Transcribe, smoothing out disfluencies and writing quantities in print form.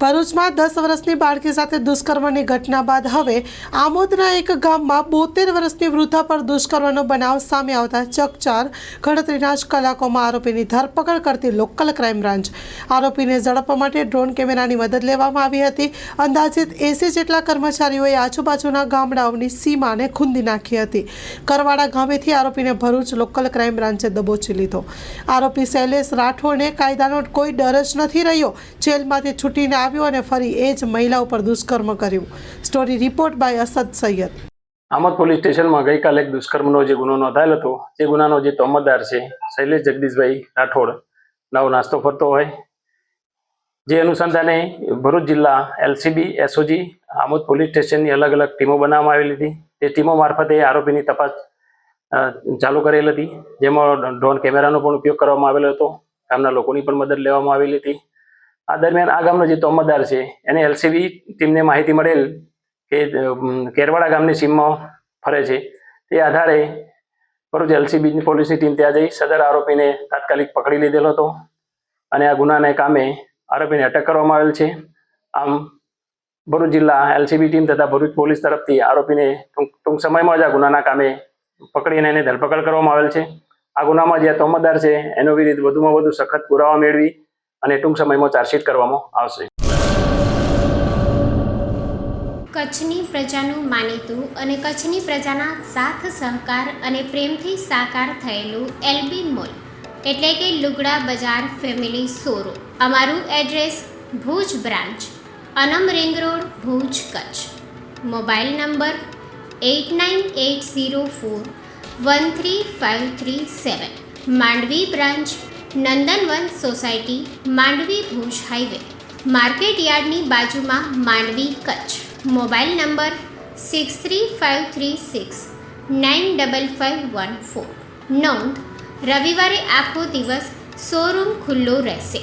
ભરૂચમાં 10 વર્ષની બાળકી સાથે દુષ્કર્મની ઘટના બાદ હવે આમોદના એક ગામમાં 72 વર્ષની વૃદ્ધા પર દુષ્કર્મનો બનાવ સામે આવતા ચકચાર ગણતરીના જ કલાકોમાં આરોપીની ધરપકડ કરતી લોકલ ક્રાઇમ બ્રાન્ચ આરોપીને ઝડપવા માટે ડ્રોન કેમેરાની મદદ લેવામાં આવી હતી। અંદાજિત 80 જેટલા કર્મચારીઓએ આજુબાજુના ગામડાઓની સીમાને ખૂંદી નાખી હતી। કરવાડા ગામેથી આરોપીને ભરૂચ લોકલ ક્રાઇમ બ્રાન્ચે દબોચી લીધો। આરોપી શૈલેષ રાઠોડને કાયદાનો કોઈ ડર જ નથી રહ્યો। જેલમાંથી છૂટીને આવ્યો અને ફરી એ જ મહિલા ઉપર દુષ્કર્મ કર્યું। Story report by Asad Sayed. Amod police સ્ટેશનમાં ગઈકાલે એક દુષ્કર્મનો જે ગુનો નોંધાયેલ હતો, જે ગુનાનો જે તોમતદાર છે શૈલેષ જગદીશભાઈ રાઠોડ નવો નાસ્તો ફરતો હોય, જે અનુસંધાને ભરૂચ જિલ્લા LCB SOG આમોદ પોલીસ સ્ટેશનની અલગ અલગ ટીમો બનાવવામાં આવેલી હતી। તે ટીમો મારફતે આરોપીની તપાસ ચાલુ કરેલ હતી, જેમાં ડ્રોન કેમેરાનો પણ ઉપયોગ કરવામાં આવેલો હતો। ગામના લોકોની પણ મદદ લેવામાં આવેલી હતી। આ દરમિયાન આ ગામનો જે તોમતદાર છે એને LCB ટીમને માહિતી મળેલ કે કેરવાડા ગામની સીમમાં ફરે છે। તે આધારે ભરૂચ LCB પોલીસની ટીમ ત્યાં જઈ સદર આરોપીને તાત્કાલિક પકડી લીધેલો હતો અને આ ગુનાને કામે આરોપીને અટક કરવામાં આવેલ છે। આમ ભરૂચ જિલ્લા LCB ટીમ તથા ભરૂચ પોલીસ તરફથી આરોપીને ટૂંક સમયમાં જ આ ગુનાના કામે પકડીને એને ધરપકડ કરવામાં આવેલ છે। આ ગુનામાં જે તોમતદાર છે એનો વિરુદ્ધ વધુમાં વધુ સખત પુરાવા મેળવી અને ટૂંક સમયમાં ચાર્જશીટ કરવામાં આવશે। કચ્છની પ્રજાનું માનીતું અને કચ્છની પ્રજાના સાથ સહકાર અને પ્રેમથી સાકાર થયેલું LB મોલ એટલે કે લુગડા બજાર ફેમિલી શોરૂમ। અમારું એડ્રેસ ભુજ બ્રાન્ચ, અનમ ring road, Bhuj, Kutch. Mobile number 8980413537। Mandvi branch, Nandanvan society, Mandvi, Bhuj highway, market યાર્ડની બાજુમાં, માંડવી, કચ્છ। Mobile number 6353695514। નોંધ: રવિવારે આખો દિવસ શોરૂમ ખુલ્લો રહેશે।